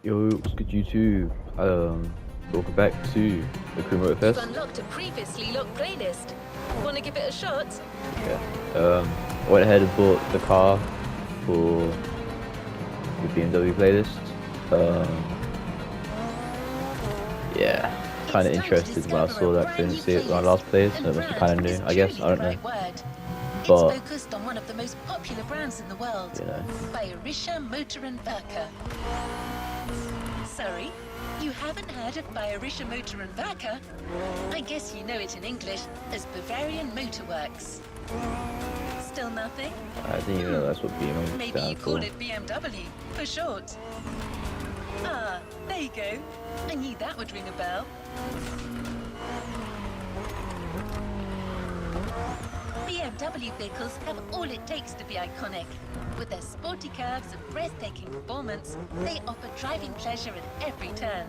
Yo, what's good YouTube? Welcome back to the Crew You've Motorfest. unlocked a previously locked playlist. Want to give it a shot? Yeah. Went ahead and bought the car for the BMW playlist. Yeah, kind of interested when I saw that. 'Cause I didn't see it when I last played, so it must be kind of new, I guess. I don't know. But it's focused on one of the most popular brands in the world, you know, Bayerischer Motor and Werke. Sorry, you haven't heard of Bayerischer Motor and Werke? I guess you know it in English as Bavarian Motor Works. Still nothing? I didn't even know that's what BMW Maybe you stands call for. it BMW for short. Ah, there you go. I knew that would ring a bell. BMW vehicles have all it takes to be iconic. With their sporty curves and breathtaking performance, they offer driving pleasure at every turn.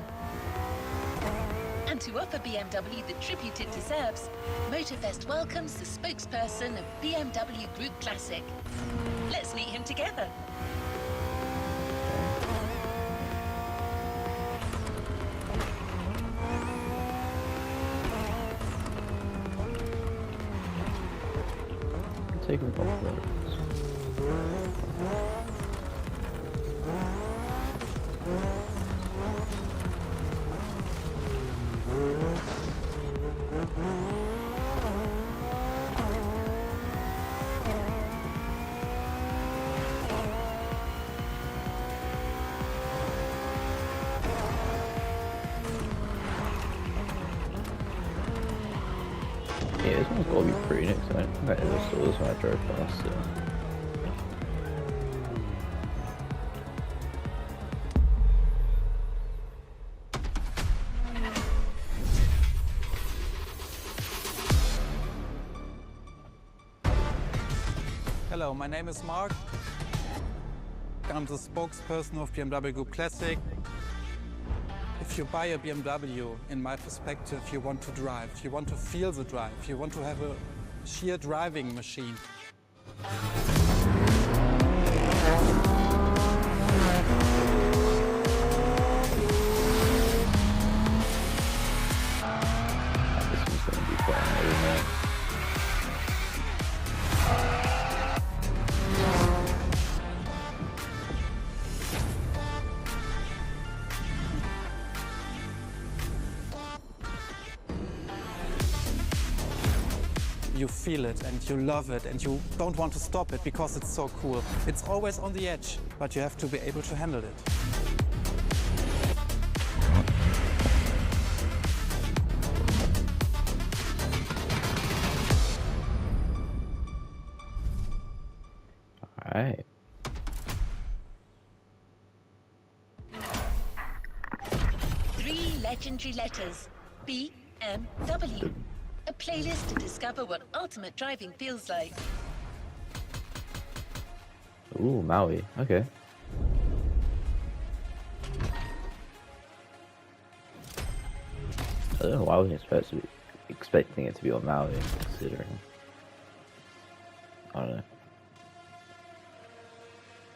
And to offer BMW the tribute it deserves, Motorfest welcomes the spokesperson of BMW Group Classic. Let's meet him together. Taking off roads. Yeah, this one's gotta be pretty next time. I think I ever saw this when I drove past it. Hello, my name is Mark. I'm the spokesperson of BMW Group Classic. If you buy a BMW, in my perspective, you want to drive. You want to feel the drive. You want to have a sheer driving machine. This one's gonna be fun, I don't know. You feel it and you love it and you don't want to stop it because it's so cool. It's always on the edge, but you have to be able to handle it. Alright. Three legendary letters. BMW. A playlist to discover what ultimate driving feels like. Ooh, Maui. Okay. I don't know why I wasn't expecting it to be on Maui, considering. I don't know.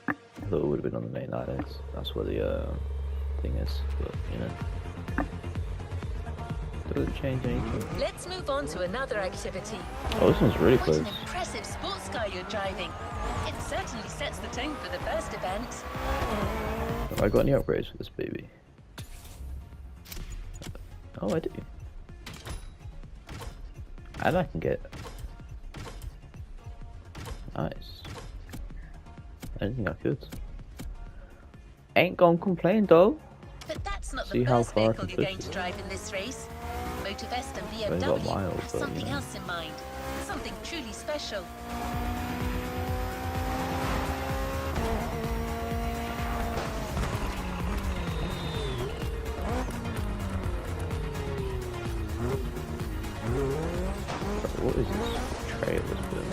I thought it would have been on the main line. That's where the thing is, but you know. Doesn't change anything. Let's move on to another activity. Oh, this one's really What close. an impressive sports car you're driving. It certainly sets the tone for the first event. Have I got any upgrades for this baby? Oh, I do. And I can get. Nice. I didn't think I could. Ain't gonna complain though. But that's not See the how first far I vehicle can you're push going to it. drive in this race. Motorfest and Only got BMW miles, have but, something you know. else in mind. Something truly special. What is this tray that's been?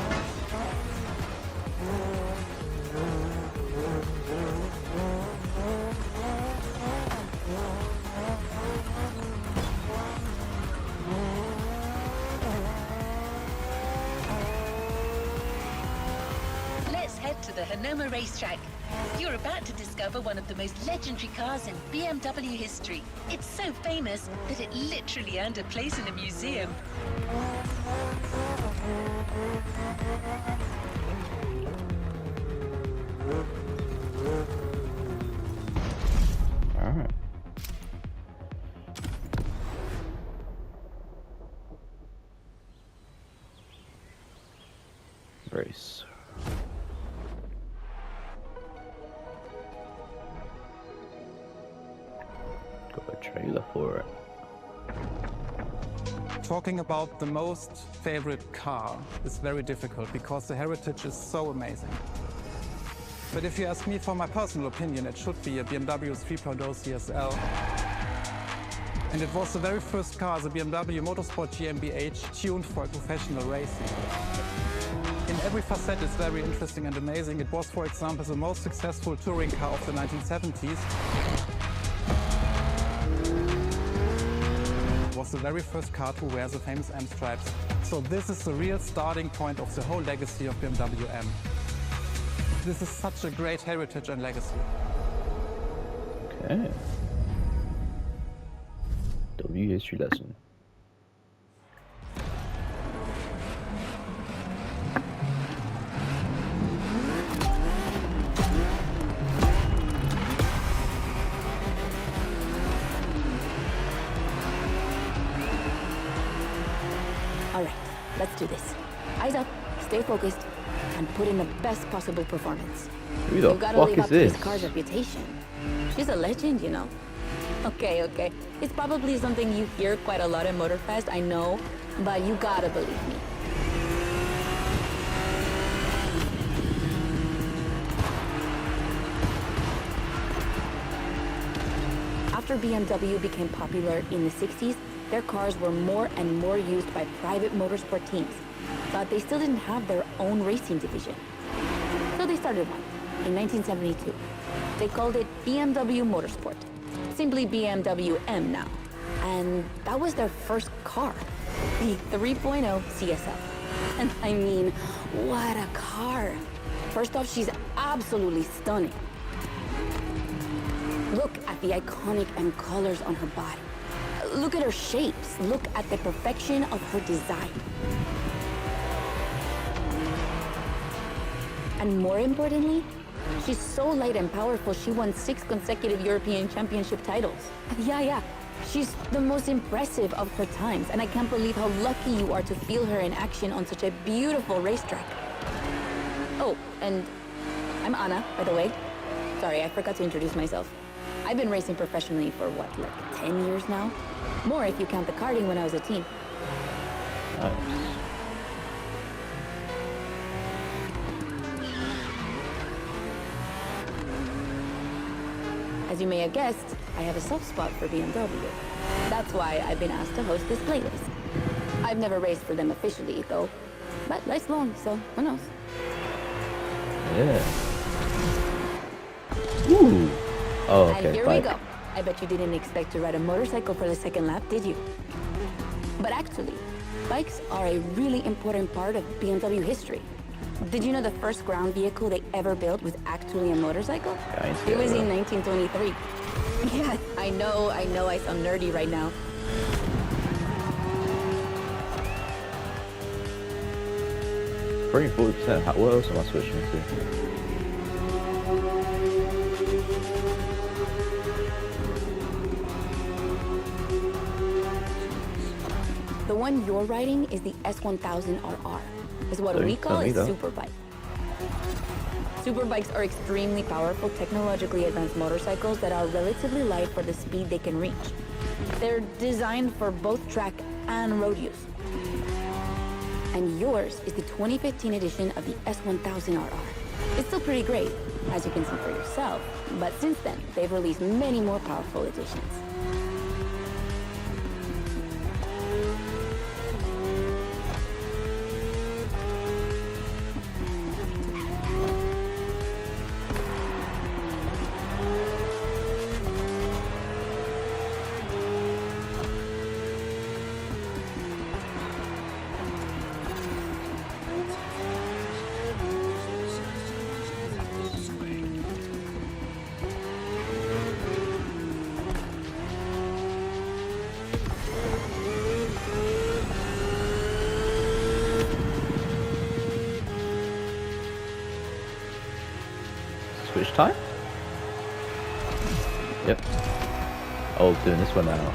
Let's head to the Hanoma racetrack. You're about to discover one of the most legendary cars in BMW history. It's so famous that it literally earned a place in a museum. All right. Race. Got a trailer for it. Talking about the most favorite car is very difficult because the heritage is so amazing. But if you ask me for my personal opinion, it should be a BMW 3.0 CSL. And it was the very first car, the BMW Motorsport GmbH, tuned for professional racing. In every facet, it's very interesting and amazing. It was, for example, the most successful touring car of the 1970s. It was the very first car to wear the famous M stripes. So this is the real starting point of the whole legacy of BMW M. This is such a great heritage and legacy. Okay. W history lesson. All right, let's do this. Eyes up, stay focused, and put in the best possible performance. Who the You've got to fuck live is up to this this? car's reputation. She's a legend, you know. Okay. It's probably something you hear quite a lot at Motorfest, I know, but you gotta believe me. After BMW became popular in the 60s, their cars were more and more used by private motorsport teams, but they still didn't have their own racing division. So they started one in 1972. They called it BMW Motorsport, simply BMW M now. And that was their first car, the 3.0 CSL. And I mean, what a car. First off, she's absolutely stunning. Look at the iconic M colors on her body. Look at her shapes. Look at the perfection of her design. And more importantly, she's so light and powerful, she won 6 consecutive European Championship titles. Yeah. She's the most impressive of her times, and I can't believe how lucky you are to feel her in action on such a beautiful racetrack. Oh, and I'm Anna, by the way. Sorry, I forgot to introduce myself. I've been racing professionally for what, like 10 years now? More if you count the karting when I was a teen. Nice. As you may have guessed, I have a soft spot for BMW. That's why I've been asked to host this playlist. I've never raced for them officially, though. But life's long, so who knows? Yeah. Ooh. Oh, okay. And here bike. we go. I bet you didn't expect to ride a motorcycle for the second lap, did you? But actually, bikes are a really important part of BMW history. Did you know the first ground vehicle they ever built was actually a motorcycle? Yeah, I see It was that. in 1923. Yeah, I know I sound nerdy right now. Pretty 40%. What else am I switching to? The one you're riding is the S1000RR. It's what Don't we tell call me a that. superbike. Superbikes are extremely powerful, technologically advanced motorcycles that are relatively light for the speed they can reach. They're designed for both track and road use. And yours is the 2015 edition of the S1000RR. It's still pretty great, as you can see for yourself, but since then, they've released many more powerful editions. Switch time? Yep. Oh, doing this one now.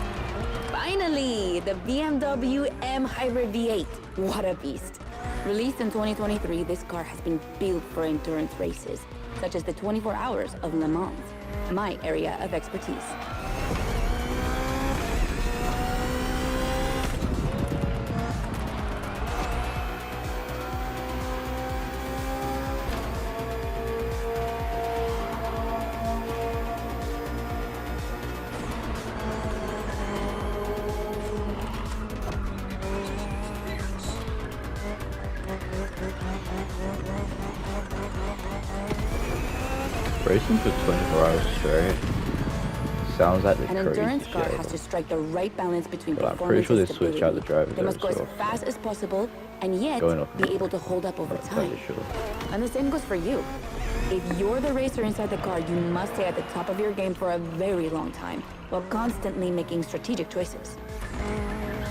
Finally, the BMW M Hybrid V8. What a beast. Released in 2023, this car has been built for endurance races, such as the 24 Hours of Le Mans, my area of expertise. Racing for 24 hours straight. Sounds like the An endurance crazy car shit. has to strike the right balance between But I'm performance pretty sure and they stability. switch out the drivers They must every go so as often. fast as possible and yet Going off be able to hold up over I'm time. fairly sure. And the same goes for you. If you're the racer inside the car, you must stay at the top of your game for a very long time, while constantly making strategic choices.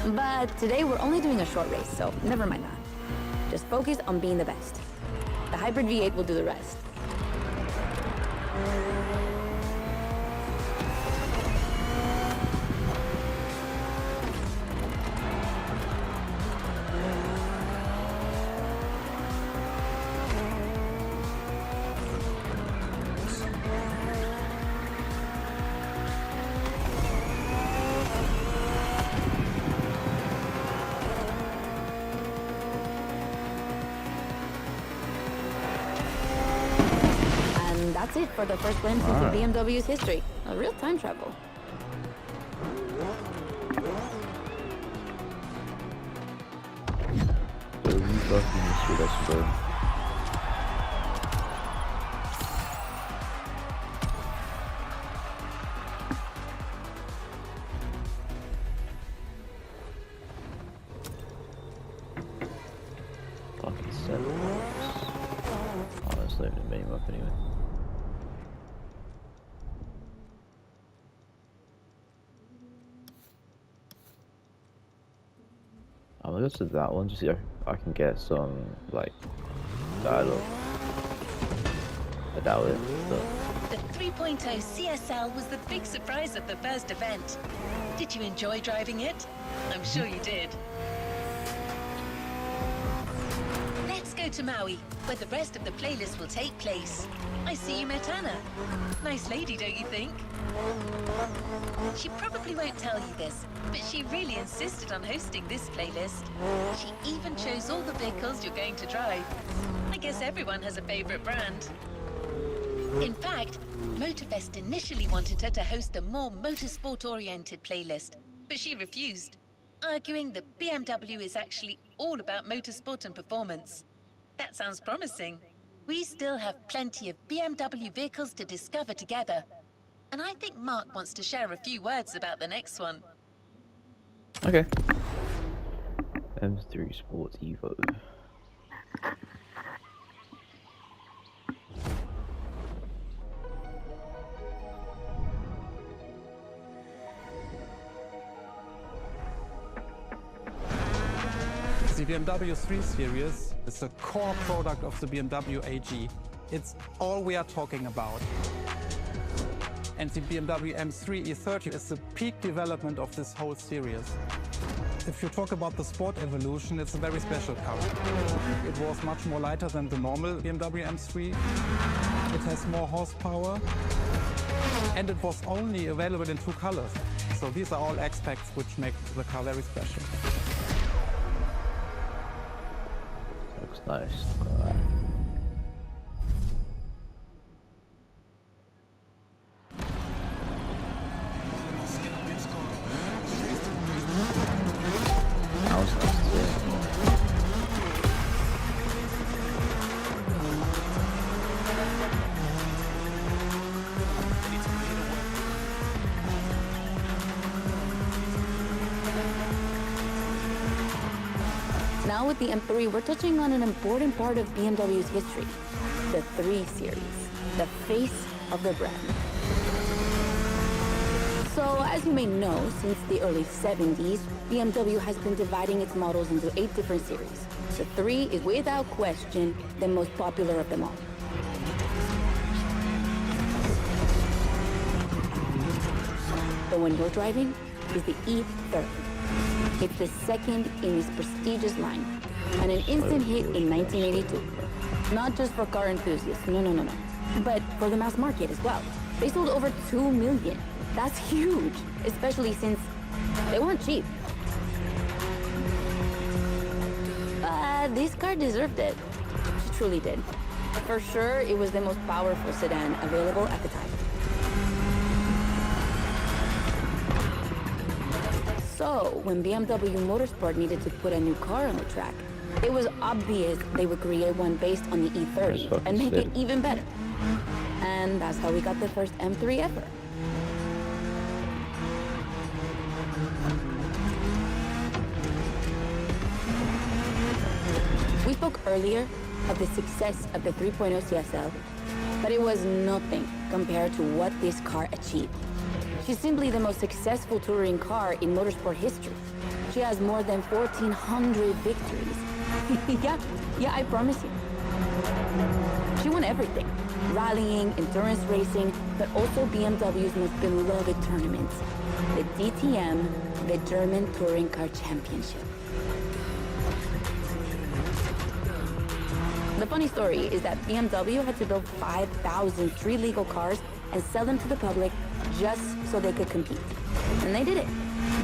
But today we're only doing a short race, so never mind that. Just focus on being the best. The Hybrid V8 will do the rest. And that's it for the first glimpse into Alright. BMW's history. A real time travel. So you fucking history, let's go. Fucking 7 laps. Oh, let's leave the meme up anyway. I'm gonna go to that one to see if I can get some, like, dialogue. I doubt it, but The 3.0 CSL was the big surprise of the first event. Did you enjoy driving it? I'm sure you did. Let's go to Maui, where the rest of the playlist will take place. I see you met Anna. Nice lady, don't you think? She probably won't tell you this, but she really insisted on hosting this playlist. She even chose all the vehicles you're going to drive. I guess everyone has a favorite brand. In fact, Motorfest initially wanted her to host a more motorsport-oriented playlist, but she refused, arguing that BMW is actually all about motorsport and performance. That sounds promising. We still have plenty of BMW vehicles to discover together, and I think Mark wants to share a few words about the next one. okay. M3 Sports Evo. The BMW 3 Series is a core product of the BMW AG. It's all we are talking about. And the BMW M3 E30 is the peak development of this whole series. If you talk about the sport evolution, it's a very special car. It was much more lighter than the normal BMW M3. It has more horsepower. And it was only available in 2 colors. So these are all aspects which make the car very special. Looks nice. Sounds nice too. Now with the M3, we're touching on an important part of BMW's history, the 3 Series, the face of the brand. So, as you may know, since the early 70s, BMW has been dividing its models into 8 different series. The 3 is without question the most popular of them all. one you're driving is the E30. It's the second in this prestigious line, and an instant hit in 1982. Not just for car enthusiasts, no, but for the mass market as well. They sold over 2 million. That's huge, especially since they weren't cheap. This car deserved it. She truly did. For sure, it was the most powerful sedan available at the time. So, when BMW Motorsport needed to put a new car on the track, it was obvious they would create one based on the E30 and make it even better. And that's how we got the first M3 ever. We spoke earlier of the success of the 3.0 CSL, but it was nothing compared to what this car achieved. She's simply the most successful touring car in motorsport history. She has more than 1,400 victories. Yeah, I promise you. She won everything. Rallying, endurance racing, but also BMW's most beloved tournaments. The DTM, the German Touring Car Championship. The funny story is that BMW had to build 5,000 street-legal cars and sell them to the public just so they could compete. And they did it.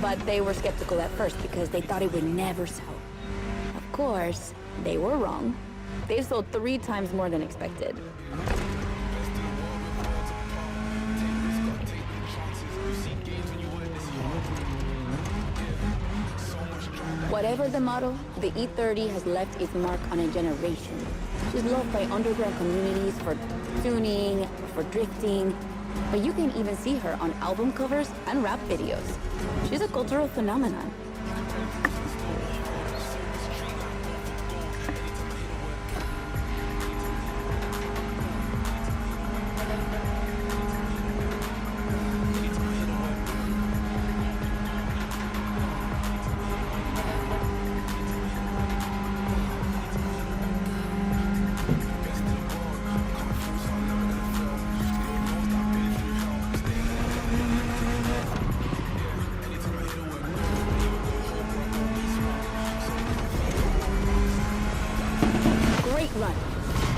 But they were skeptical at first because they thought it would never sell. Of course, they were wrong. They've sold 3 times more than expected. Whatever the model, the E30 has left its mark on a generation. She's loved by underground communities for tuning, for drifting, but you can even see her on album covers and rap videos. She's a cultural phenomenon.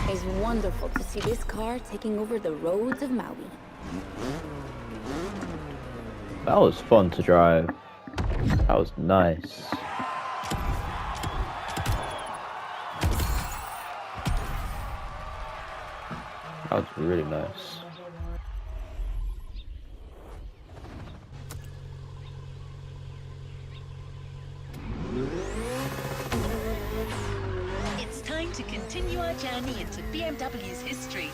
It's wonderful to see this car taking over the roads of Maui. That was fun to drive. That was nice. That was really nice. It's time to continue our journey into BMW's history.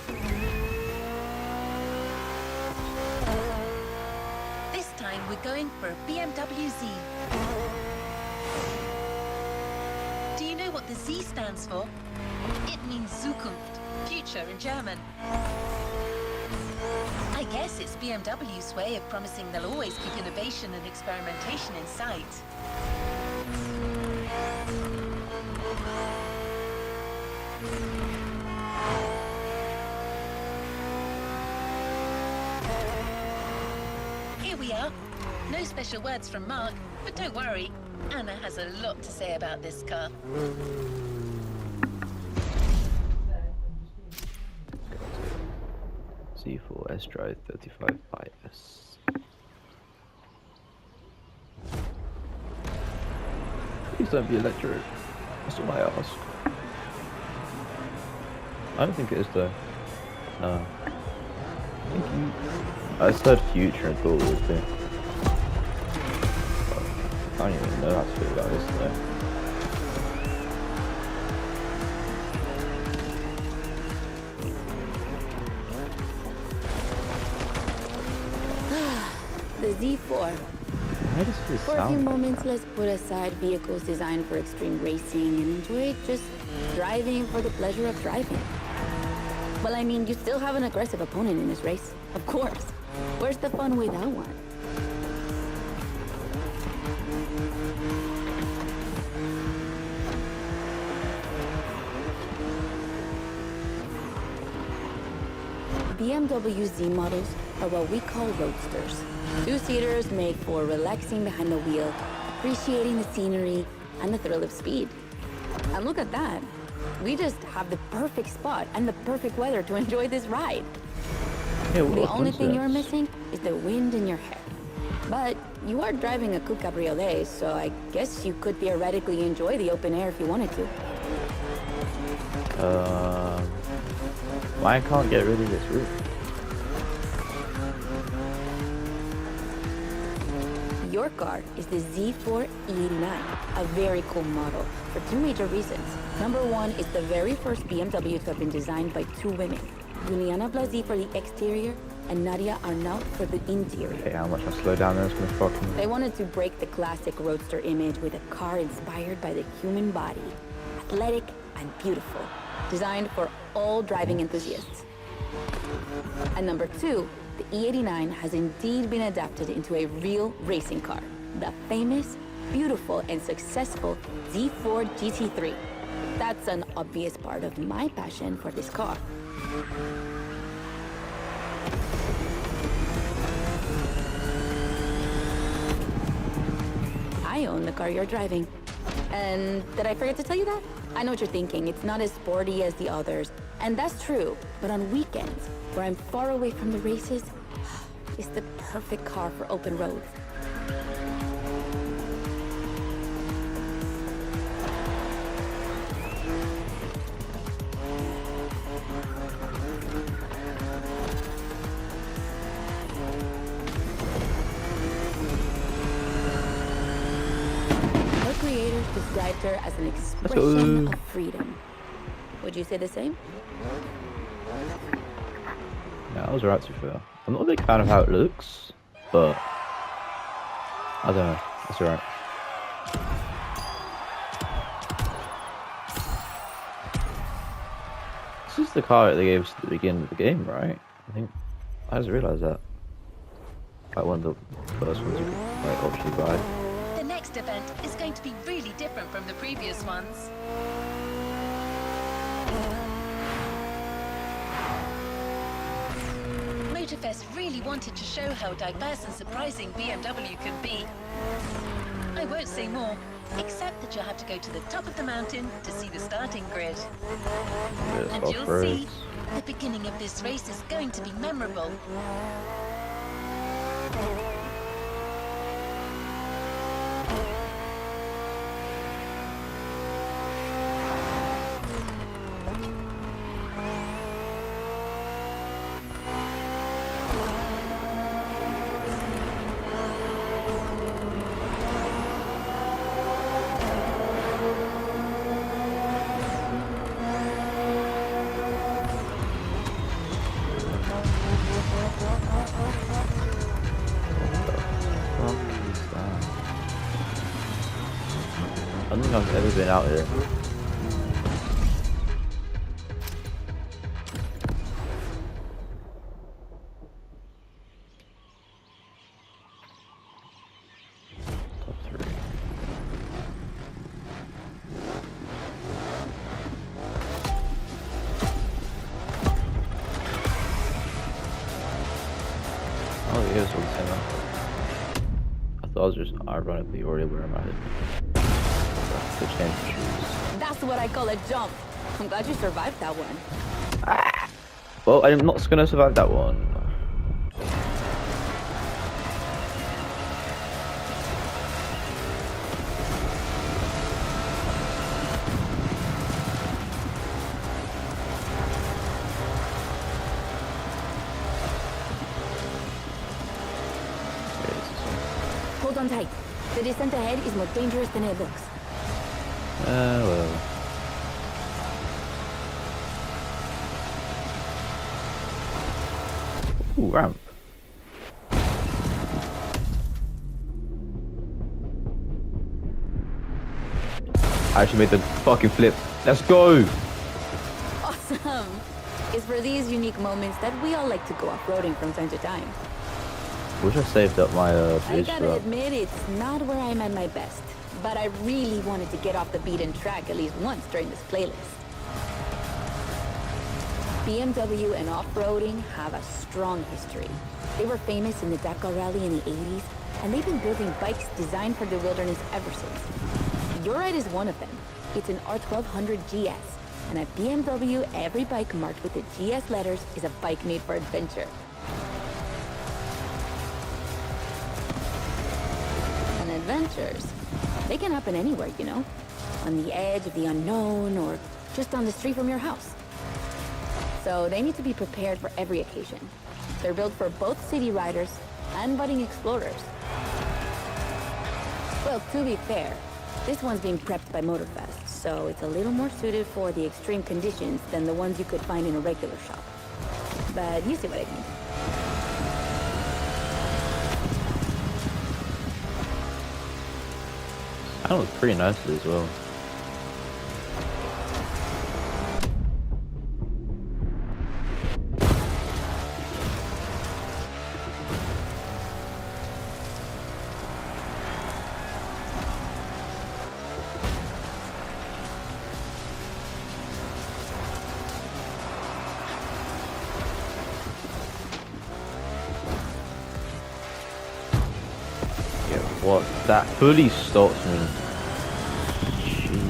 This time we're going for a BMW Z. Do you know what the Z stands for? It means Zukunft, future in German. I guess it's BMW's way of promising they'll always keep innovation and experimentation in sight. Here we are. No special words from Mark, but don't worry, Anna has a lot to say about this car. C4 S-Drive 35 Bias. Please don't be electric. That's all I ask. I don't think it is though. No. I said future and thought it would be. I don't even know how to feel about this though. The Z4. Why does this For a few sound like moments, that? let's put aside vehicles designed for extreme racing and enjoy just driving for the pleasure of driving. Well, I mean, you still have an aggressive opponent in this race. Of course. Where's the fun without one? BMW Z models are what we call roadsters. Two-seaters made for relaxing behind the wheel, appreciating the scenery and the thrill of speed. And look at that. We just have the perfect spot and the perfect weather to enjoy this ride. Yeah, what The a only thing you're coincidence. missing is the wind in your hair. But you are driving a coupe cabriolet, so I guess you could theoretically enjoy the open air if you wanted to. Why can't get rid of this roof? Your car is the Z4 E89, a very cool model for two major reasons. Number one, it's the very first BMW to have been designed by two women, Juliana Blasi for the exterior and Nadia Arnaut for the interior. Okay, how much I slow down there is gonna fucking. They wanted to break the classic roadster image with a car inspired by the human body, athletic and beautiful, designed for all driving enthusiasts. And number two, the E89 has indeed been adapted into a real racing car, the famous, beautiful, and successful Z4 GT3. That's an obvious part of my passion for this car. I own the car you're driving. And did I forget to tell you that? I know what you're thinking. It's not as sporty as the others. And that's true. But on weekends, where I'm far away from the races, it's the perfect car for open roads. Her creators described her as an expression of freedom. Would you say the same? Yeah, I was right to feel. I'm not a big fan of how it looks, but I don't know. It's alright. This is the car that they gave us at the beginning of the game, right? I think I just realised that. Like one of the first ones you could like optionally buy. The next event is going to be really different from the previous ones. Motorfest really wanted to show how diverse and surprising BMW can be. I won't say more, except that you'll have to go to the top of the mountain to see the starting grid. There's And you'll off-roads. see, the beginning of this race is going to be memorable. I don't think I've ever been out here. Top 3. Oh, here's what it's saying. I thought I was just ironically already wearing my head. To change the shoes. That's what I call a jump. I'm glad you survived that one. Well, I'm not gonna survive that one. Hold on tight. The descent ahead is more dangerous than it looks. Well. Ooh, ramp. I actually made the fucking flip. Let's go! Awesome! It's for these unique moments that we all like to go off-roading from time to time. Wish I saved up my I bridge for gotta that. admit, it's not where I'm at my best. But I really wanted to get off the beaten track at least once during this playlist. BMW and off-roading have a strong history. They were famous in the Dakar Rally in the 80s, and they've been building bikes designed for the wilderness ever since. Your ride is one of them. It's an R1200 GS, and at BMW, every bike marked with the GS letters is a bike made for adventure. And adventures, they can happen anywhere, you know? On the edge of the unknown, or just on the street from your house. So they need to be prepared for every occasion. They're built for both city riders and budding explorers. Well, to be fair, this one's being prepped by Motorfest, so it's a little more suited for the extreme conditions than the ones you could find in a regular shop. But you see what I mean. That looks pretty nice as well. What? That fully stops me. Jeez.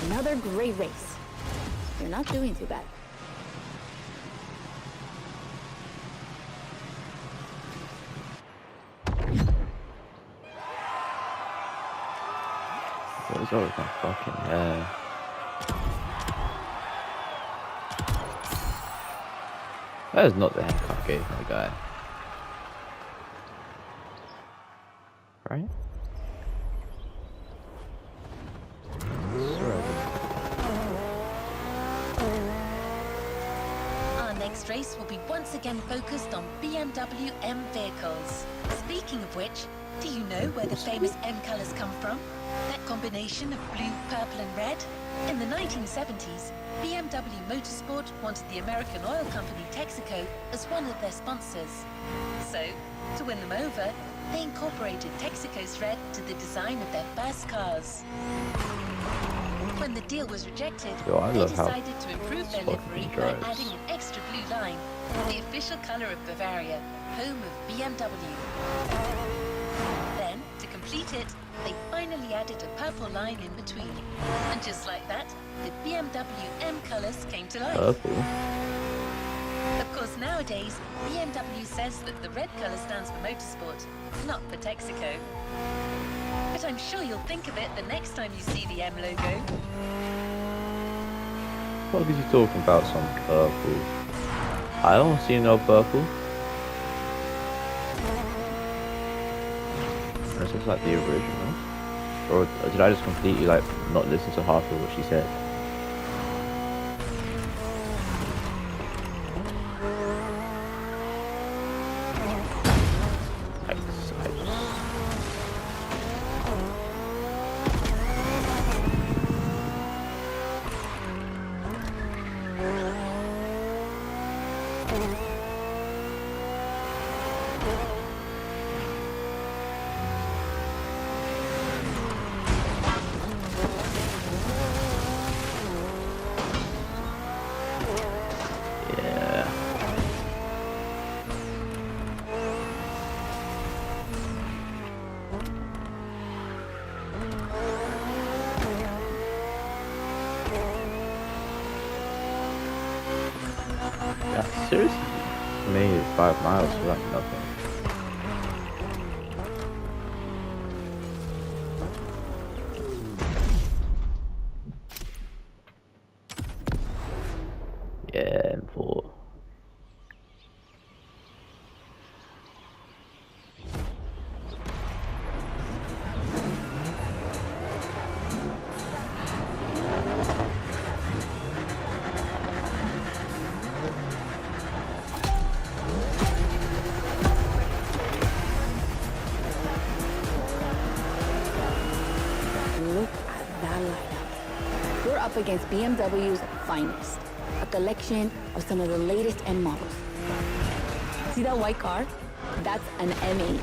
Another great race. You're not doing too bad. What is all with my fucking hair? That is not the haircut I gave my guy. Right? Our next race will be once again focused on BMW M vehicles. Speaking of which, do you know where the famous M colours come from? That combination of blue, purple and red? In the 1970s, BMW Motorsport wanted the American oil company Texaco as one of their sponsors. So, to win them over, they incorporated Texaco's red to the design of their first cars. When the deal was rejected, Yo, they decided to improve their livery by drives. adding an extra blue line, the official colour of Bavaria, home of BMW. Then, to complete it, they finally added a purple line in between. And just like that, the BMW M colours came to life. Purple? Of course, nowadays, BMW says that the red colour stands for motorsport, not for Texaco. But I'm sure you'll think of it the next time you see the M logo. What is he talking about? Some purple? I don't see no purple. This looks like the original. Or did I just completely like not listen to half of what she said? Yeah, seriously? Made 5 miles for like nothing. Yeah, and 4. against BMW's finest, a collection of some of the latest M models. See that white car? That's an M8,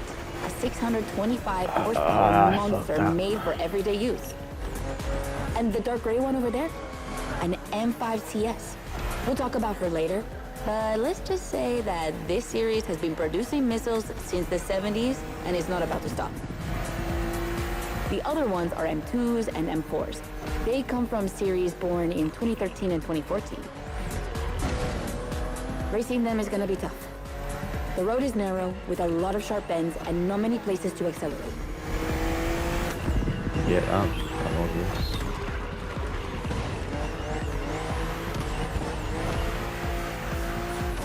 a 625 horsepower monster made for everyday use. And the dark gray one over there? An M5 CS. We'll talk about her later, but let's just say that this series has been producing missiles since the 70s and is not about to stop. The other ones are M2s and M4s. They come from series born in 2013 and 2014. Racing them is gonna be tough. The road is narrow, with a lot of sharp bends and not many places to accelerate. Yeah, I'm obvious.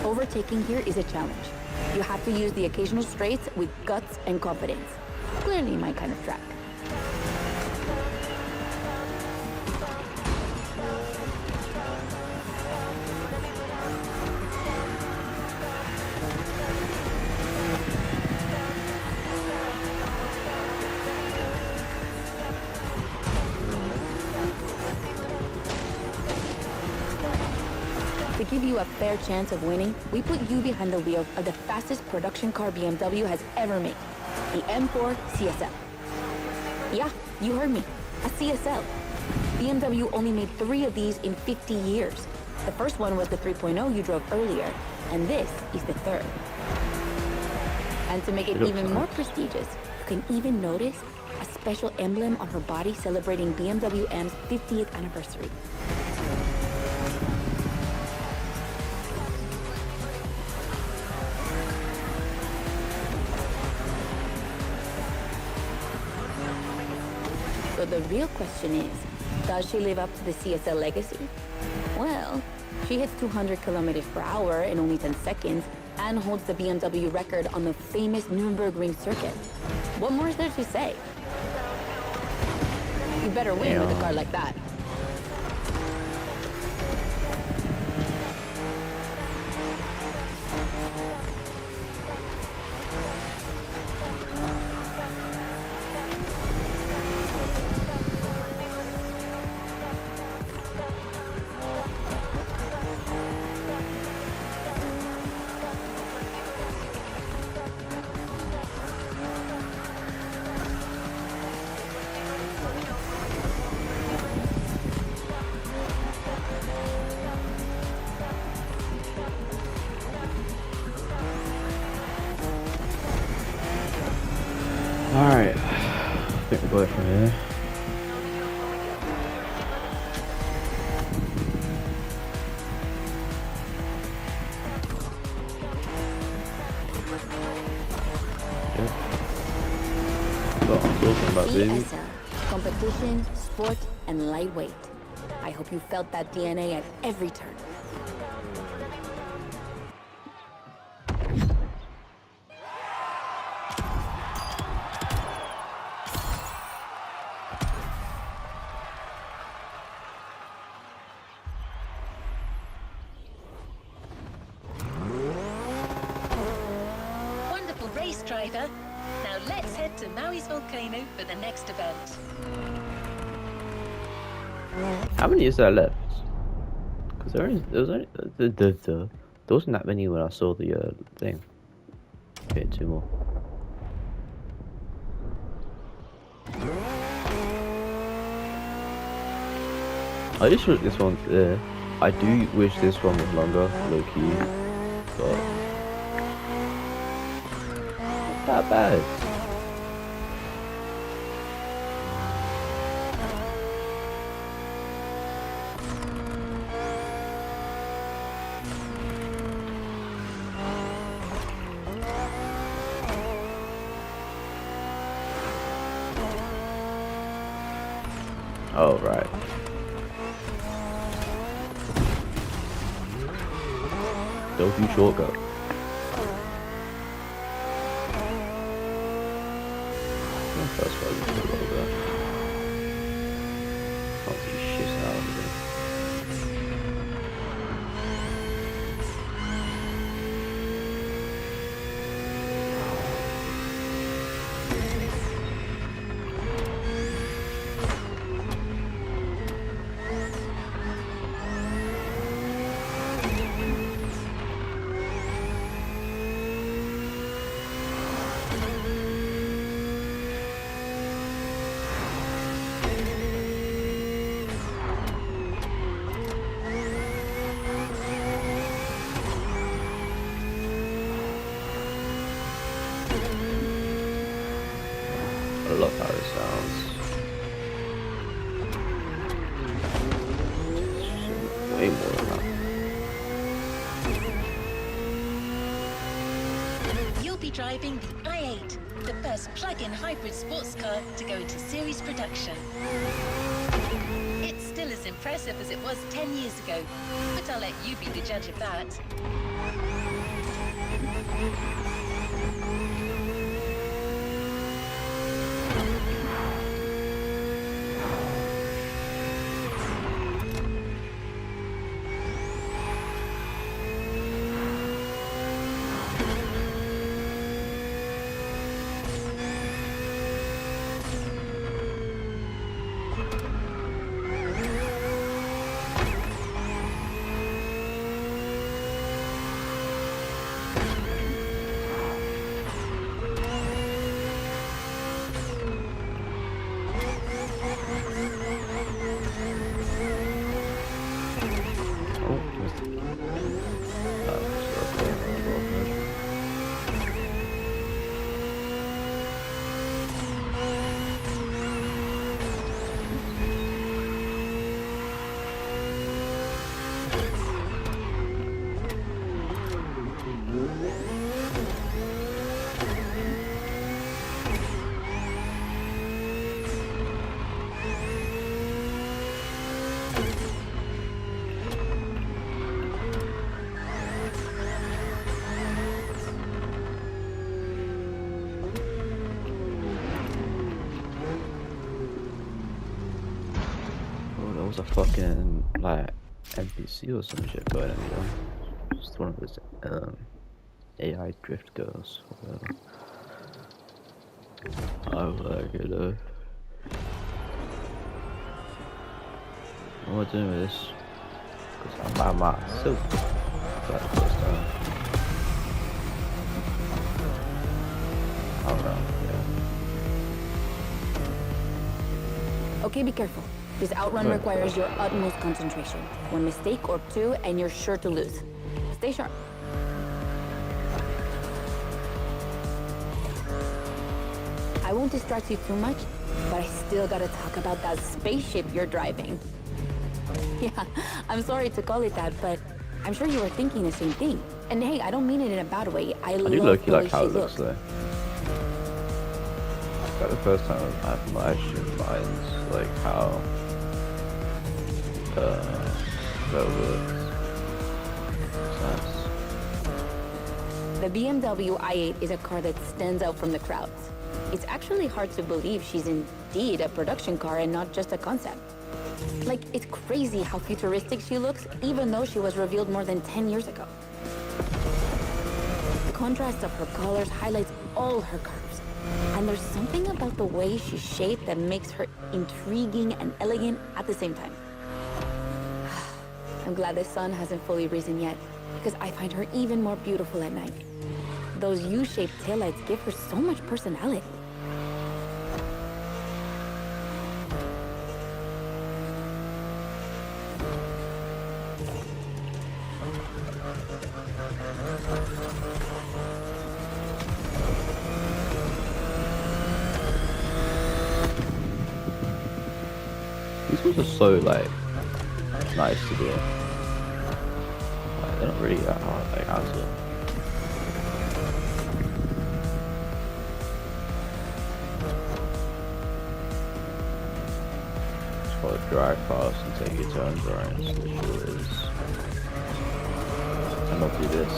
Overtaking here is a challenge. You have to use the occasional straights with guts and confidence. Clearly my kind of track. To give you a fair chance of winning, we put you behind the wheel of the fastest production car BMW has ever made, the M4 CSL. Yeah, you heard me, a CSL. BMW only made 3 of these in 50 years. The first one was the 3.0 you drove earlier, and this is the third. And to make it even more prestigious, you can even notice a special emblem on her body celebrating BMW M's 50th anniversary. So the real question is, does she live up to the CSL legacy? Well, she hits 200 kilometers per hour in only 10 seconds and holds the BMW record on the famous Nürburgring circuit. What more is there to say? You better win with a car like that. Alright, I think we got it from here. That's what I'm talking about, baby. CSL, competition, sport, and lightweight. I hope you felt that DNA at every turn. Wonderful race, driver. Now let's head to Maui's volcano for the next event. How many is there left? Because there was only there wasn't that many when I saw the thing. Okay, 2 more. I just wish this one. I do wish this one was longer, low key, but not that bad. Oh, right. Don't do shortcut. That's why we put it over. Can't see shit out of it. it sounds. Way more than that. You'll be driving the i8, the first plug-in hybrid sports car to go into series production. It's still as impressive as it was 10 years ago, but I'll let you be the judge of that. Was a fucking like NPC or some shit going on, you know? Just one of those AI drift girls or whatever. I like it though. What am I doing with this? Because I'm by myself. That's the first time. I don't know, yeah. Okay, be careful. This outrun Right. requires your utmost concentration. One mistake or two, and you're sure to lose. Stay sharp. I won't distract you too much, but I still gotta talk about that spaceship you're driving. Yeah, I'm sorry to call it that, but I'm sure you were thinking the same thing. And hey, I don't mean it in a bad way. I do love look, the you way like how she it looks looks. though. It's like the first time I've actually reminds like how that looks. It's nice. The BMW i8 is a car that stands out from the crowds. It's actually hard to believe she's indeed a production car and not just a concept. Like, it's crazy how futuristic she looks, even though she was revealed more than 10 years ago. The contrast of her colors highlights all her curves. And there's something about the way she's shaped that makes her intriguing and elegant at the same time. I'm glad the sun hasn't fully risen yet, because I find her even more beautiful at night. Those U-shaped taillights give her so much personality. These ones are so like nice to do. Like, they're not really that hard, like answer. Just gotta drive fast and take your turns right, so it sure is. And not do this.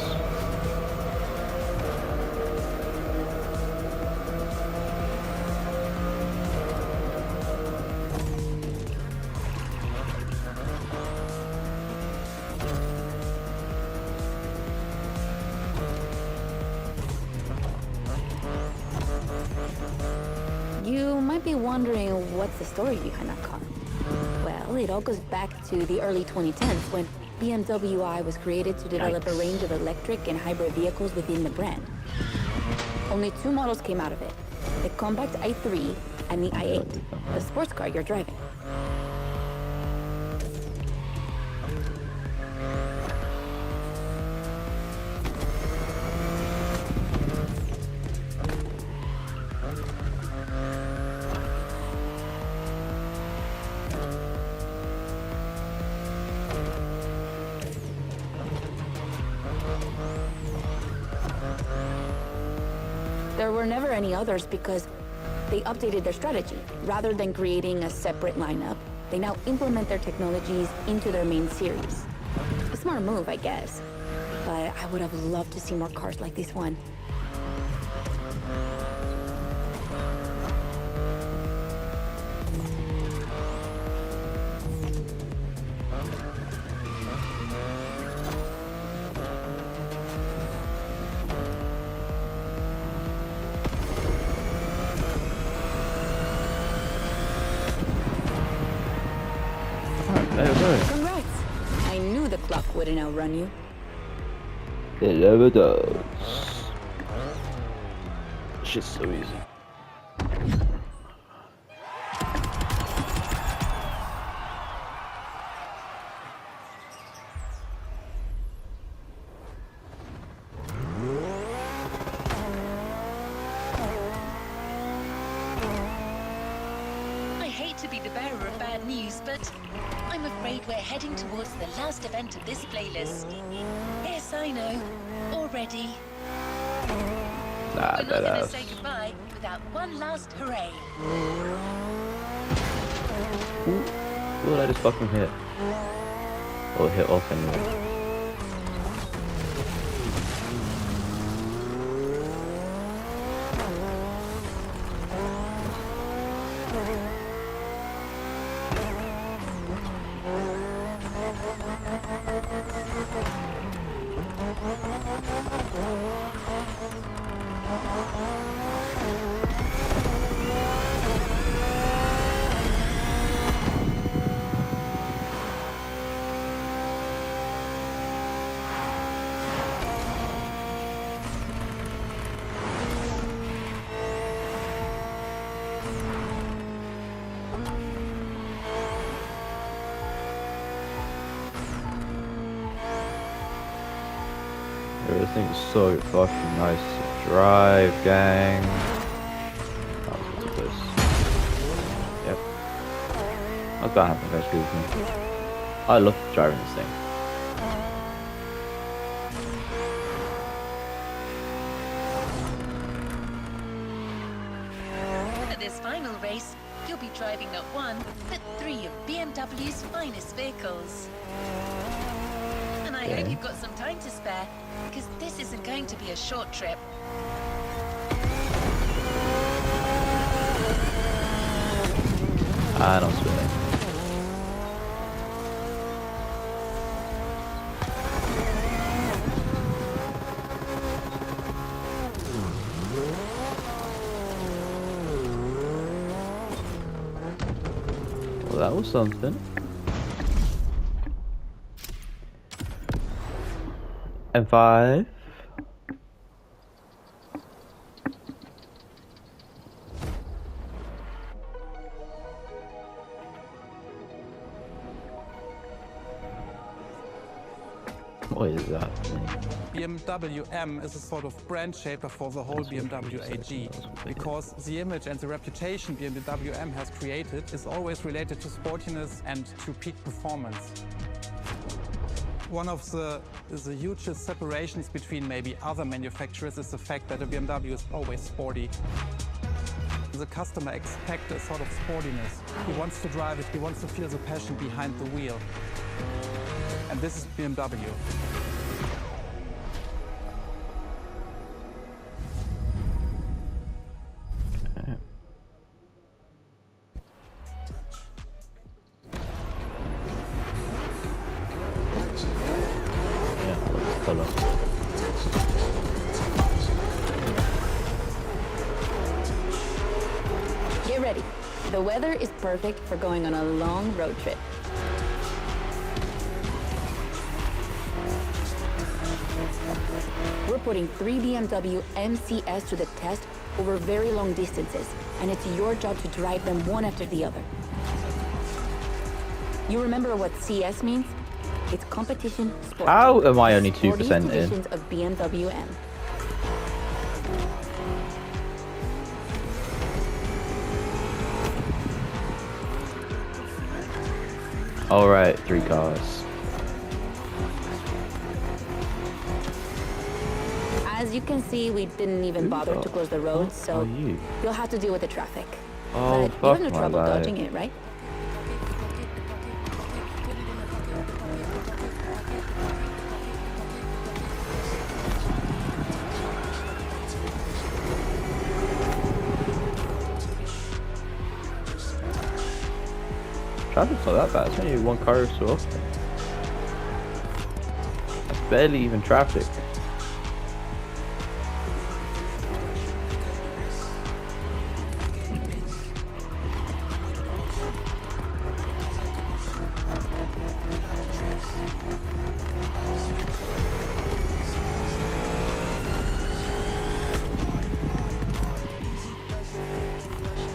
You might be wondering what's the story behind that car. Well, it all goes back to the early 2010s when BMW I was created to develop a range of electric and hybrid vehicles within the brand. Only two models came out of it, the compact i3 and the i8, the sports car you're driving. There were never any others because they updated their strategy. Rather than creating a separate lineup, they now implement their technologies into their main series. A smart move, I guess. But I would have loved to see more cars like this one. Congrats! I knew the clock wouldn't outrun you. It never does. Shit's so easy. I hate to be the bearer of bad news, but I'm afraid we're heading towards the last event of this playlist. Yes, I know. Already. Nah, We're not that gonna ass. say goodbye without one last hooray. What did I just fucking hit? Or hit off anyway. Everything's so fucking nice to drive, gang. That was ridiculous. Yep. I was about to have guys with me. I love driving this thing. For this final race, you'll be driving not one, but three of BMW's finest vehicles. And I hope you've got some time to spare, because this isn't going to be a short trip. I don't swear. Well, that was something. And 5. What is that thing? BMW M is a sort of brand shaper for the whole BMW AG, because the image and the reputation BMW M has created is always related to sportiness and to peak performance. One of the hugest separations between maybe other manufacturers is the fact that a BMW is always sporty. The customer expects a sort of sportiness. He wants to drive it, he wants to feel the passion behind the wheel. And this is BMW. Color. Get ready. The weather is perfect for going on a long road trip. We're putting 3 BMW MCS to the test over very long distances, and it's your job to drive them one after the other. You remember what CS means? It's competition sport. How am I only For these 2% in? editions of BMW M. Alright, 3 cars. As As you can see, we didn't even bother to close the roads, so are you? you'll have to deal with the traffic. Oh, But you have no fuck my trouble life. dodging it, right? Traffic's not that bad. It's only one car so often. That's barely even traffic.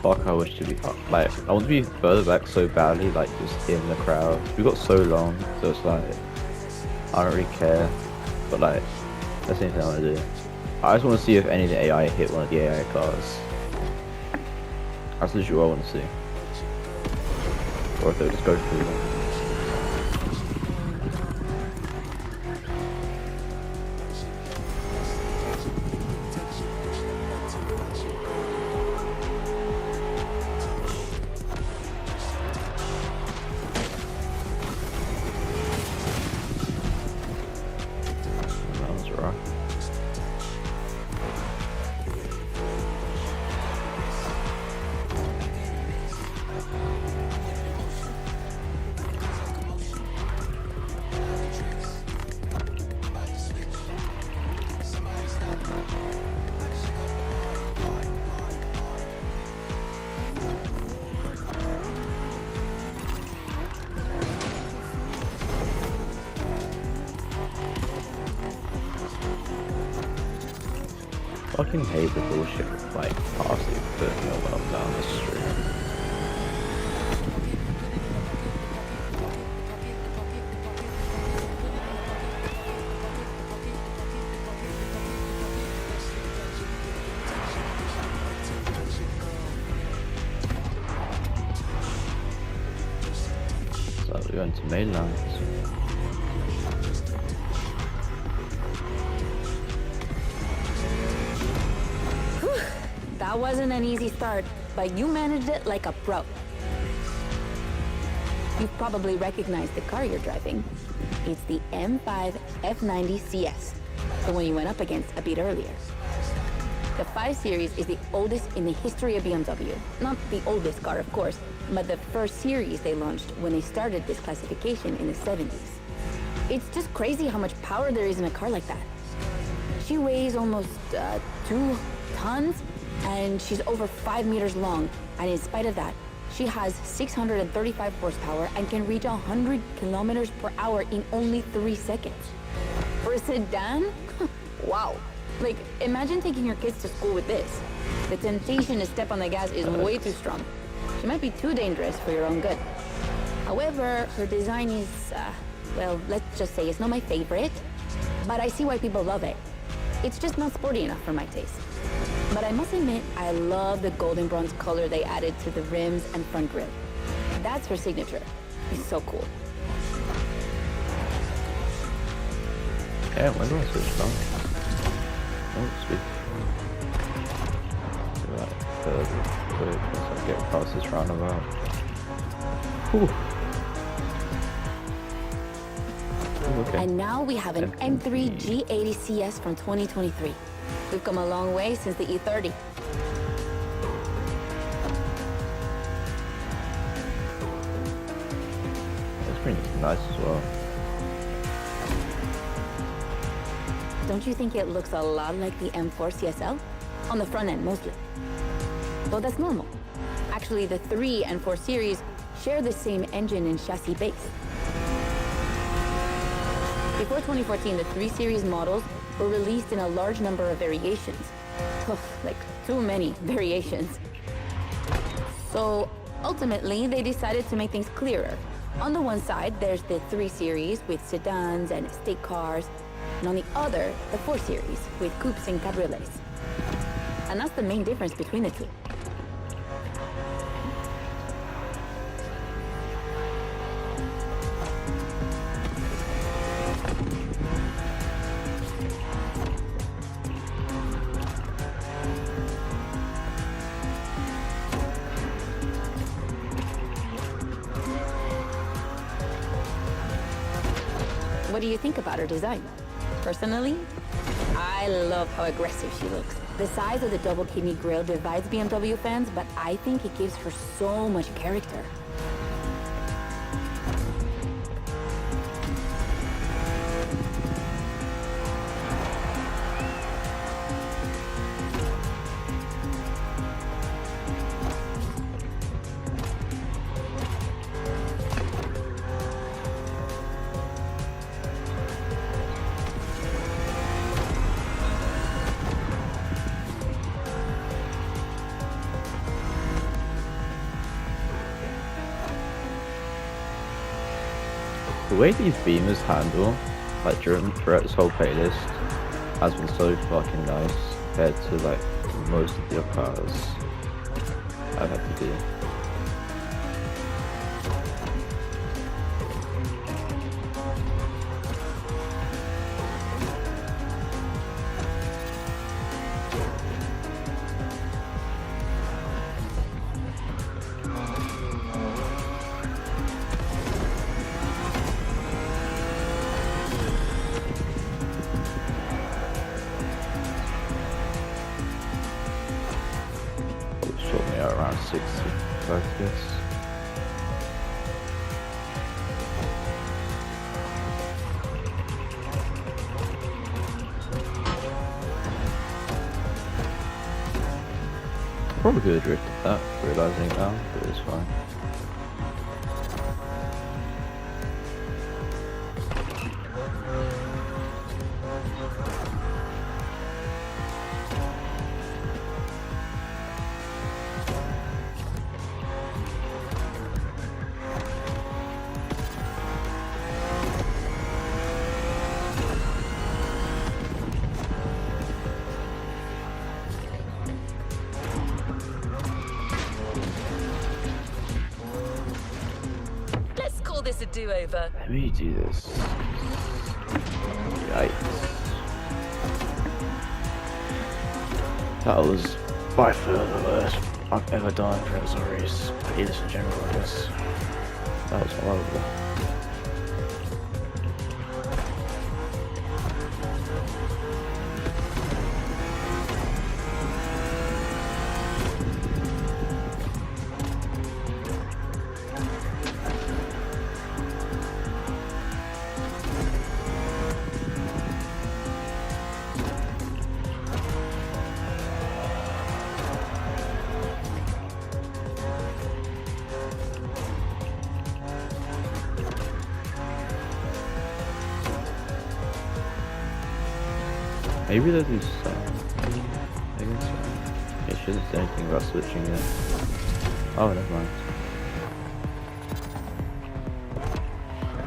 Fuck, I wish to be like, I want to be further back so badly, like just in the crowd. We got so long, so it's like I don't really care, but like that's the only thing I want to do. I just want to see if any of the AI hit one of the AI cars. That's literally what I want to see, or if they'll just go through them. That was rough. Fucking hate the bullshit with like passing when I'm down the street. So we're going to mainland. That wasn't an easy start, but you managed it like a pro. You've probably recognized the car you're driving. It's the M5 F90 CS, the one you went up against a bit earlier. The 5 Series is the oldest in the history of BMW. Not the oldest car, of course, but the first series they launched when they started this classification in the 70s. It's just crazy how much power there is in a car like that. She weighs almost 2 tons, and she's over 5 meters long, and in spite of that, she has 635 horsepower and can reach 100 kilometers per hour in only 3 seconds. For a sedan? Wow. Like, imagine taking your kids to school with this. The temptation to step on the gas is way too strong. She might be too dangerous for your own good. However, her design is, well, let's just say it's not my favorite, but I see why people love it. It's just not sporty enough for my taste. But I must admit, I love the golden bronze color they added to the rims and front grille. That's her signature. It's so cool. Yeah, when do I switch on? Oh, speak. Right, quick, once I get past this roundabout. Whew. Okay. And now we have an M3 G80 CS from 2023. We've come a long way since the E30. That's pretty nice as well. Don't you think it looks a lot like the M4 CSL? On the front end, mostly. Well, that's normal. Actually, the 3 and 4 series share the same engine and chassis base. Before 2014, the 3 series models were released in a large number of variations. Oh, like too many variations. So ultimately, they decided to make things clearer. On the one side, there's the 3 series with sedans and estate cars, and on the other, the 4 series with coupes and cabriolets. And that's the main difference between the two. do you think about her design? Personally, I love how aggressive she looks. The size of the double kidney grille divides BMW fans, but I think it gives her so much character. The way these Beamers handle, like throughout this whole playlist, has been so fucking nice compared to like most of the other cars I've had to do. Sort me out around 60, I guess. Probably could have drifted that, realizing now, but it's fine. Let's call this a do-over. Let me do this. Yikes. That was by far the worst I've ever done for a race. Ladies in general, I guess. That was horrible. Maybe they'll do some. I guess so. It shouldn't say anything about switching yet. Oh, never mind.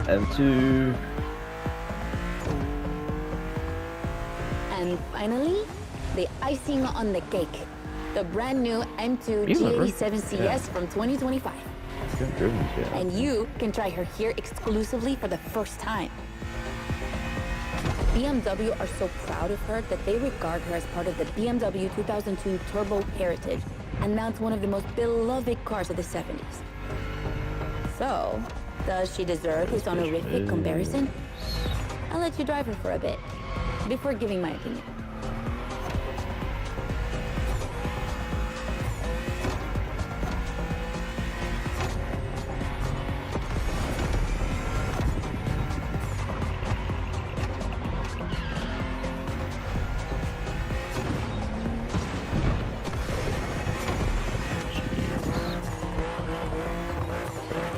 M2. And finally, the icing on the cake. The brand new M2 These are G87 CS yeah. from 2025. It's not driven yet. And you can try her here exclusively for the first time. BMW are so proud of her that they regard her as part of the BMW 2002 Turbo Heritage, and now it's one of the most beloved cars of the 70s. So, does she deserve this honorific comparison? I'll let you drive her for a bit, before giving my opinion.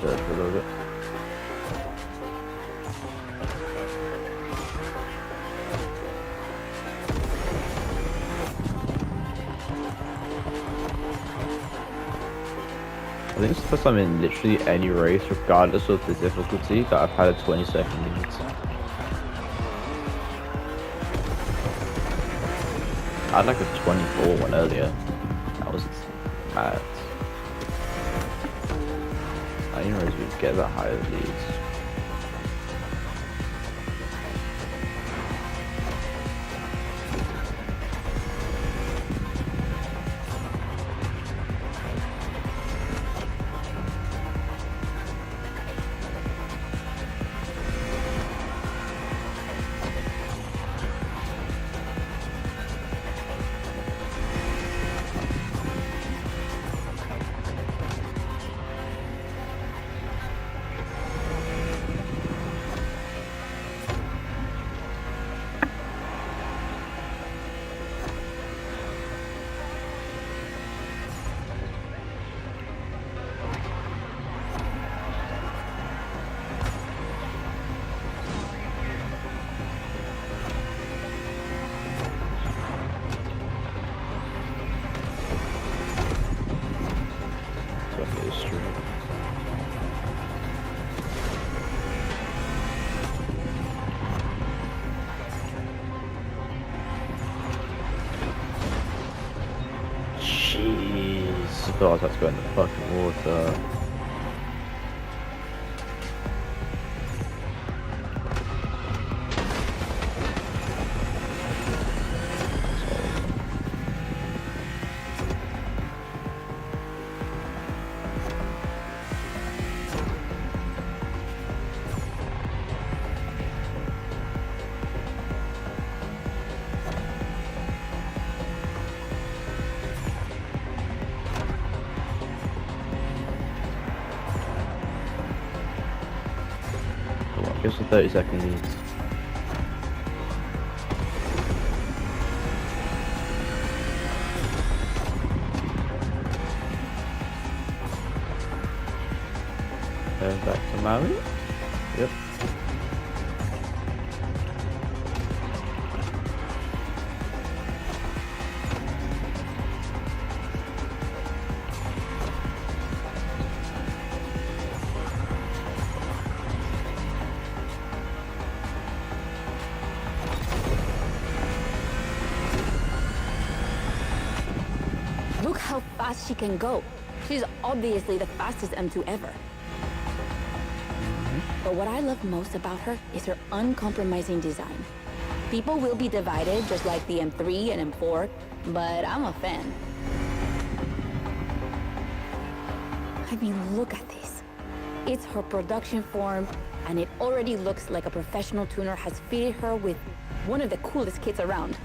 Just a little bit. I think it's the first time in literally any race, regardless of the difficulty, that I've had a 20-second lead. I had like a 24 one earlier. That was mad. I didn't realize we'd get that higher leads. thought I was about to go in the fucking water. Just a 30-second lead. Back to Maui. Yep. Look how fast she can go. She's obviously the fastest M2 ever. But what I love most about her is her uncompromising design. People will be divided just like the M3 and M4, but I'm a fan. I mean, look at this. It's her production form, and it already looks like a professional tuner has fitted her with one of the coolest kits around.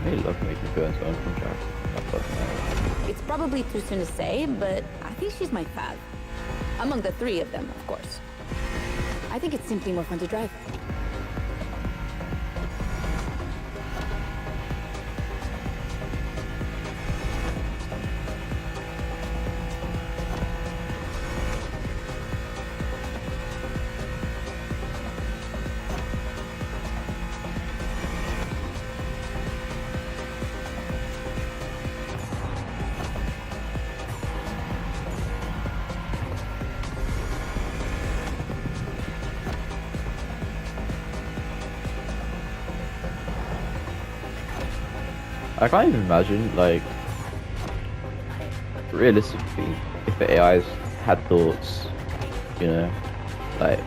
They love making burns on contract. It's probably too soon to say, but I think she's my fave. Among the three of them, of course. I think it's simply more fun to drive. I can't even imagine, like, realistically, if the AIs had thoughts, you know, like,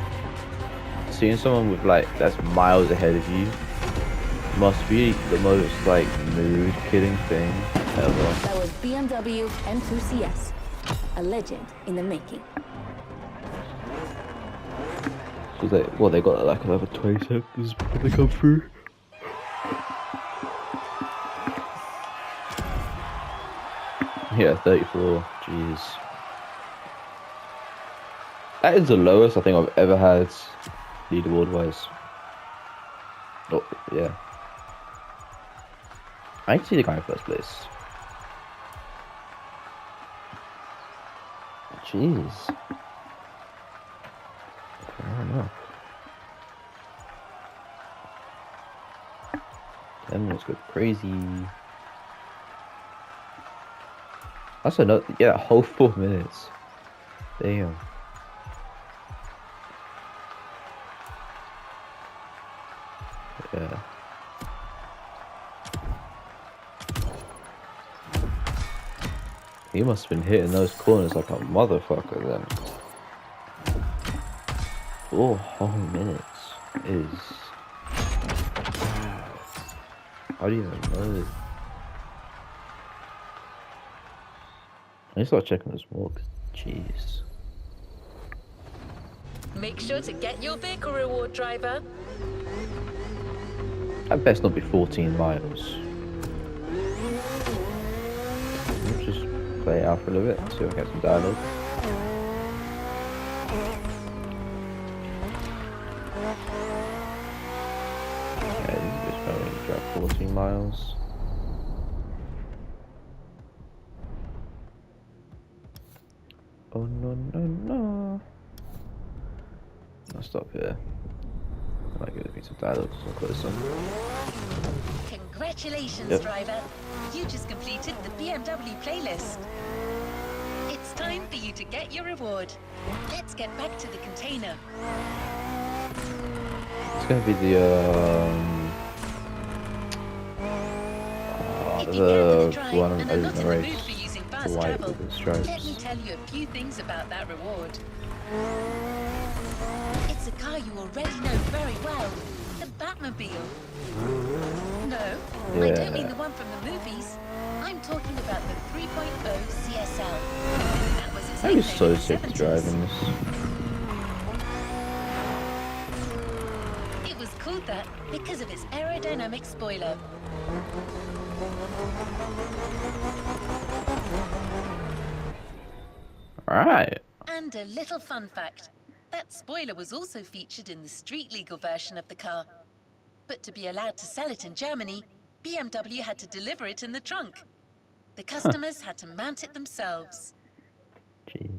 seeing someone with, like, that's miles ahead of you must be the most, like, mood-killing thing ever. That was BMW M2 CS, a legend in the making. So they, well, they got like another 20 seconds before they come through. Yeah, 34. Jeez. That is the lowest I think I've ever had leaderboard wise. Oh, yeah. I can see the guy in first place. Jeez. Fair enough. 10 minutes go crazy. That's another, yeah, a whole 4 minutes. Damn. Yeah. He must have been hitting those corners like a motherfucker then. 4 whole minutes is... How do you even know? I need to start checking this more, jeez. Make sure to get your vehicle reward, driver. That best not be 14 miles. Let's just play it out for a little bit, see if I get some dialogue. Okay, this is just going to drive 14 miles. Oh no no no! I'll stop here. I might give me some dialogue so I'll put this on. Congratulations, Yep. driver. You just completed the BMW playlist. It's time for you to get your reward. Let's get back to the container. It's gonna be the If you can the drive one and I are did not in the in the race. mood for using The fast white travel, with the stripes. let me tell you a few things about that reward. It's a car you already know very well, the Batmobile. No, I don't mean the one from the movies. I'm talking about the 3.0 CSL. That was its I was nickname so in the sick 70s. driving this. It was called that because of its aerodynamic spoiler. Alright. And a little fun fact, that spoiler was also featured in the street-legal version of the car. But to be allowed to sell it in Germany, BMW had to deliver it in the trunk. The customers had to mount it themselves. Jeez.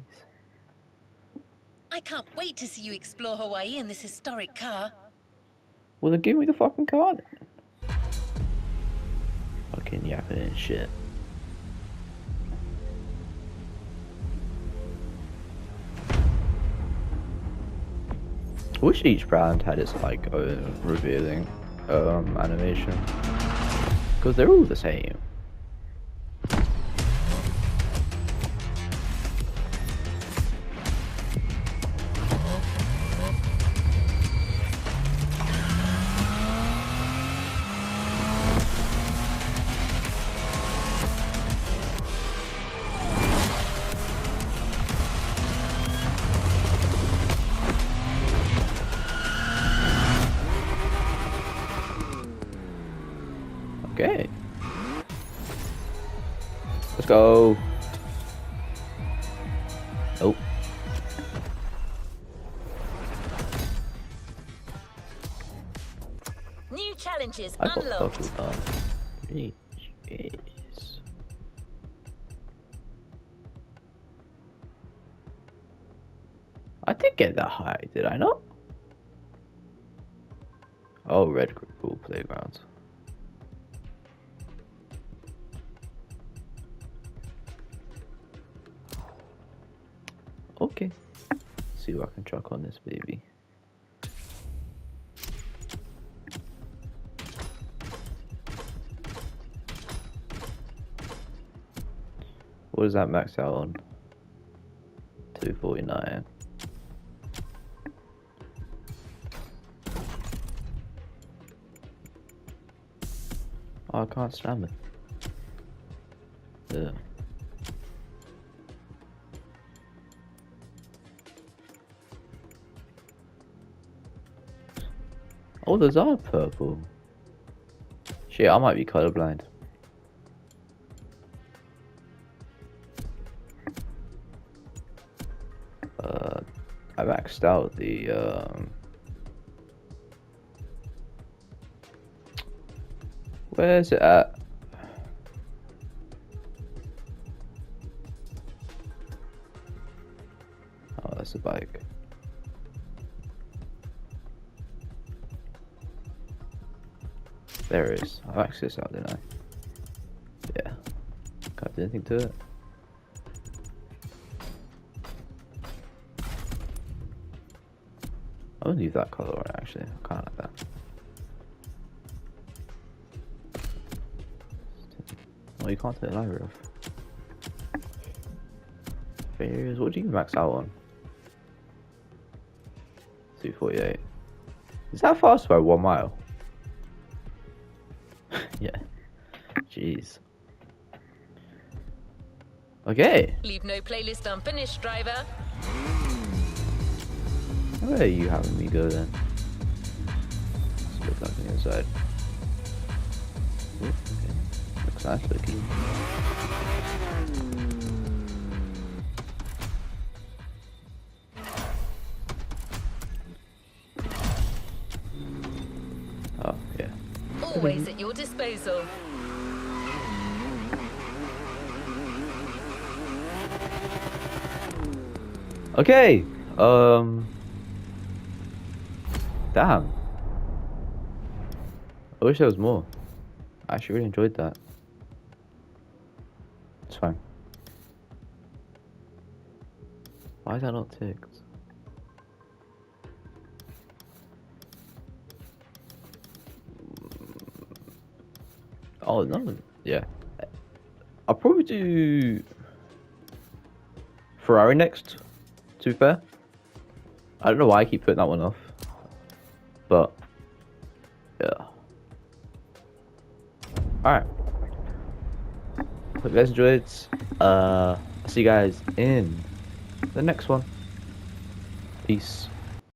I can't wait to see you explore Hawaii in this historic car. Well then give me the fucking car then. Fucking yapping and shit. I wish each brand had its like own revealing animation. Because they're all the same. Okay. Let's go. Nope. New challenges I got unlocked. fucking done. Jeez. I did get that high, did I not? Oh, red pool playground. Okay. See what I can chuck on this baby. What does that max out on? 249. Oh, I can't slam it. Yeah. Oh, those are purple. Shit, I might be colorblind. I maxed out the where's it at? Oh, that's a bike. There it is. I maxed this out, didn't I? Yeah. Can't do anything to it. I'm gonna leave that color on actually. I kinda like that. Oh, you can't take the library off. Fares, what do you max out on? 248. Is that fast by 1 mile? Yeah. Jeez. Okay. Leave no playlist unfinished, driver. Where are you having me go then? Let's look up on the inside. Ooh, okay. Looks nice looking. Oh, yeah. Always at your disposal. Okay. Damn. I wish there was more. I actually really enjoyed that. It's fine. Why is that not ticked? Oh no, yeah. I'll probably do Ferrari next. To be fair, I don't know why I keep putting that one off, but yeah. All right. Hope you guys enjoyed. I'll see you guys in the next one. Peace.